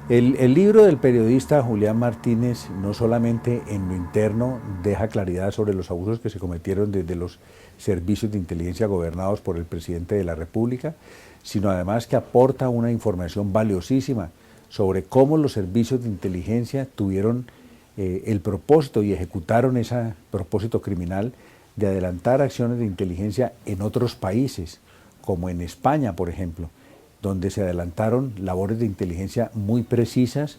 El libro del periodista Julián Martínez no solamente en lo interno deja claridad sobre los abusos que se cometieron desde los servicios de inteligencia gobernados por el presidente de la República, sino además que aporta una información valiosísima sobre cómo los servicios de inteligencia tuvieron el propósito y ejecutaron ese propósito criminal de adelantar acciones de inteligencia en otros países, como en España, por ejemplo, donde se adelantaron labores de inteligencia muy precisas,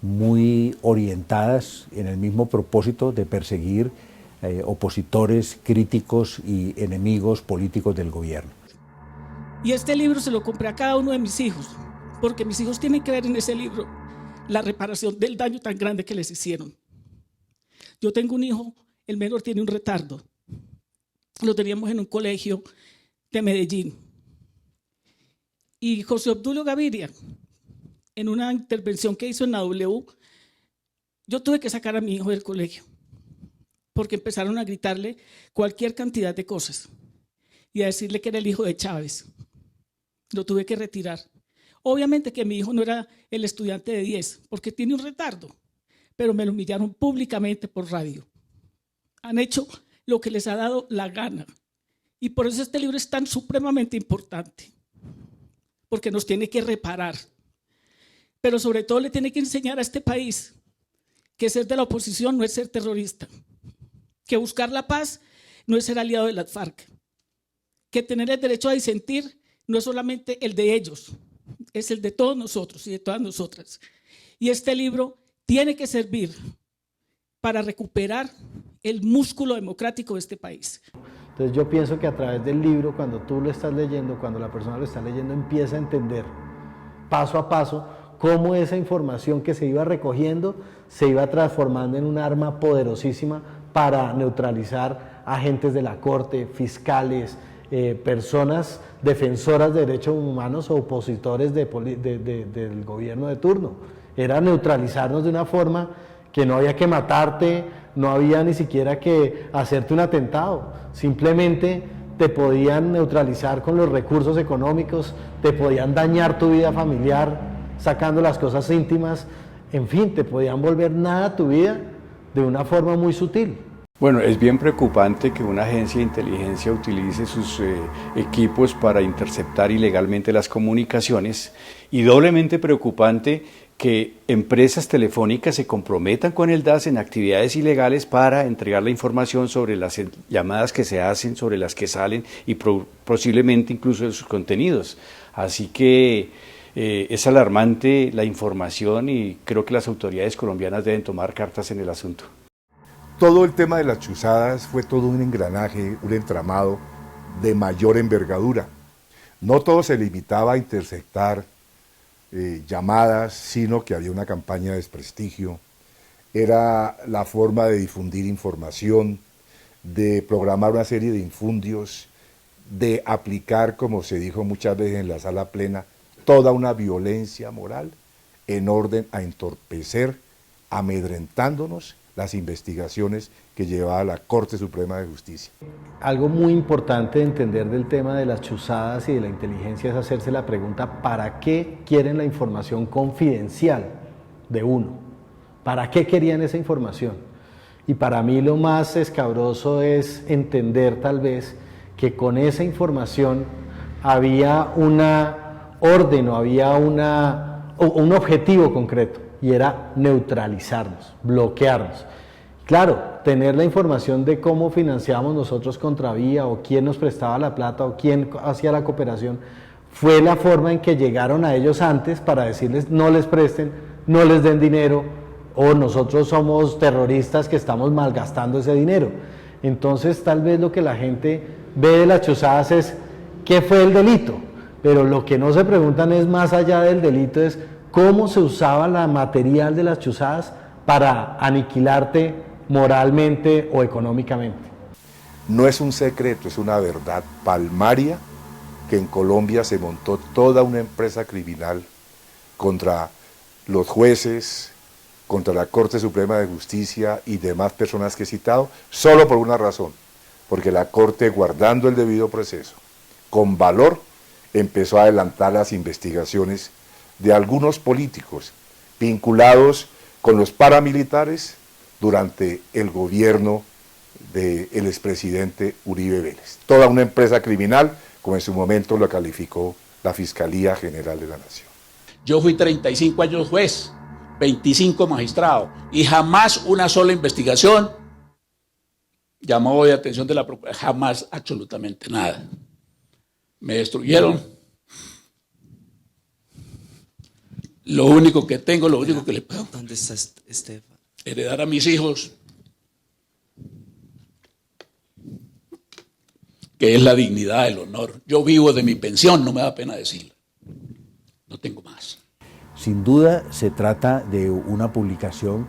muy orientadas en el mismo propósito de perseguir opositores, críticos y enemigos políticos del gobierno. Y este libro se lo compré a cada uno de mis hijos, porque mis hijos tienen que ver en ese libro la reparación del daño tan grande que les hicieron. Yo tengo un hijo, el menor tiene un retardo. Lo teníamos en un colegio de Medellín. Y José Obdulio Gaviria, en una intervención que hizo en la W, yo tuve que sacar a mi hijo del colegio, porque empezaron a gritarle cualquier cantidad de cosas y a decirle que era el hijo de Chávez. Lo tuve que retirar. Obviamente que mi hijo no era el estudiante de 10, porque tiene un retardo, pero me lo humillaron públicamente por radio. Han hecho lo que les ha dado la gana. Y por eso este libro es tan supremamente importante, porque nos tiene que reparar. Pero sobre todo le tiene que enseñar a este país que ser de la oposición no es ser terrorista, que buscar la paz no es ser aliado de las FARC, que tener el derecho a disentir no es solamente el de ellos, es el de todos nosotros y de todas nosotras. Y este libro tiene que servir para recuperar el músculo democrático de este país. Entonces yo pienso que a través del libro, cuando tú lo estás leyendo, cuando la persona lo está leyendo, empieza a entender paso a paso cómo esa información que se iba recogiendo se iba transformando en un arma poderosísima para neutralizar agentes de la corte, fiscales, personas defensoras de derechos humanos o opositores del gobierno de turno. Era neutralizarnos de una forma que no había que matarte, no había ni siquiera que hacerte un atentado, simplemente te podían neutralizar con los recursos económicos, te podían dañar tu vida familiar, sacando las cosas íntimas, en fin, te podían volver nada a tu vida de una forma muy sutil. Bueno, es bien preocupante que una agencia de inteligencia utilice sus equipos para interceptar ilegalmente las comunicaciones, y doblemente preocupante que empresas telefónicas se comprometan con el DAS en actividades ilegales para entregar la información sobre las llamadas que se hacen, sobre las que salen y posiblemente incluso de sus contenidos. Así que es alarmante la información y creo que las autoridades colombianas deben tomar cartas en el asunto. Todo el tema de las chuzadas fue todo un engranaje, un entramado de mayor envergadura. No todo se limitaba a interceptar llamadas, sino que había una campaña de desprestigio, era la forma de difundir información, de programar una serie de infundios, de aplicar, como se dijo muchas veces en la sala plena, toda una violencia moral en orden a entorpecer, amedrentándonos las investigaciones que llevaba la Corte Suprema de Justicia. Algo muy importante de entender del tema de las chuzadas y de la inteligencia es hacerse la pregunta: ¿para qué quieren la información confidencial de uno? ¿Para qué querían esa información? Y para mí lo más escabroso es entender tal vez que con esa información había una orden o había un objetivo concreto, y era neutralizarnos, bloquearnos. Claro, tener la información de cómo financiábamos nosotros Contravía, o quién nos prestaba la plata, o quién hacía la cooperación, fue la forma en que llegaron a ellos antes para decirles no les presten, no les den dinero, o nosotros somos terroristas que estamos malgastando ese dinero. Entonces tal vez lo que la gente ve de las chuzadas es ¿qué fue el delito? Pero lo que no se preguntan es, más allá del delito, es cómo se usaba la material de las chuzadas para aniquilarte moralmente o económicamente. No es un secreto, es una verdad palmaria que en Colombia se montó toda una empresa criminal contra los jueces, contra la Corte Suprema de Justicia y demás personas que he citado, solo por una razón, porque la Corte, guardando el debido proceso, con valor, empezó a adelantar las investigaciones de algunos políticos, vinculados con los paramilitares durante el gobierno del expresidente Uribe Vélez. Toda una empresa criminal, como en su momento lo calificó la Fiscalía General de la Nación. Yo fui 35 años juez, 25 magistrado, y jamás una sola investigación llamó de atención de la Procuraduría, jamás, absolutamente nada. Me destruyeron. Lo único que tengo, lo único que le puedo ¿Dónde está Estefan? heredar a mis hijos, que es la dignidad, el honor. Yo vivo de mi pensión, no me da pena decirlo. No tengo más. Sin duda se trata de una publicación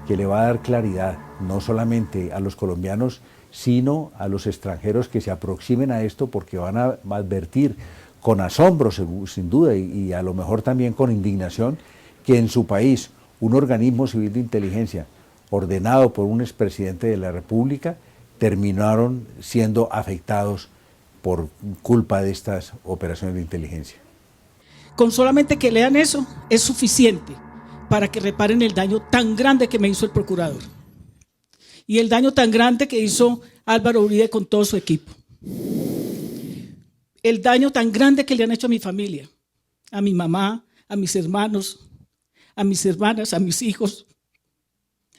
que le va a dar claridad, no solamente a los colombianos, sino a los extranjeros que se aproximen a esto, porque van a advertir con asombro, sin duda, y a lo mejor también con indignación, que en su país un organismo civil de inteligencia ordenado por un expresidente de la República terminaron siendo afectados por culpa de estas operaciones de inteligencia. Con solamente que lean eso es suficiente para que reparen el daño tan grande que me hizo el procurador y el daño tan grande que hizo Álvaro Uribe con todo su equipo. El daño tan grande que le han hecho a mi familia, a mi mamá, a mis hermanos, a mis hermanas, a mis hijos.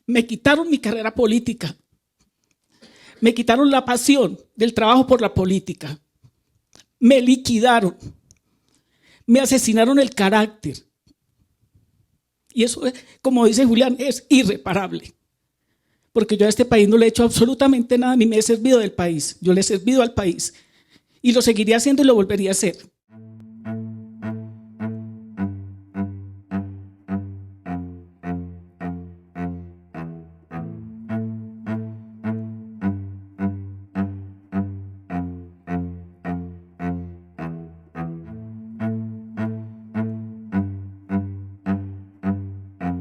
Me quitaron mi carrera política. Me quitaron la pasión del trabajo por la política. Me liquidaron. Me asesinaron el carácter. Y eso, como dice Julián, es irreparable. Porque yo a este país no le he hecho absolutamente nada, ni me he servido del país. Yo le he servido al país. Y lo seguiría haciendo y lo volvería a hacer.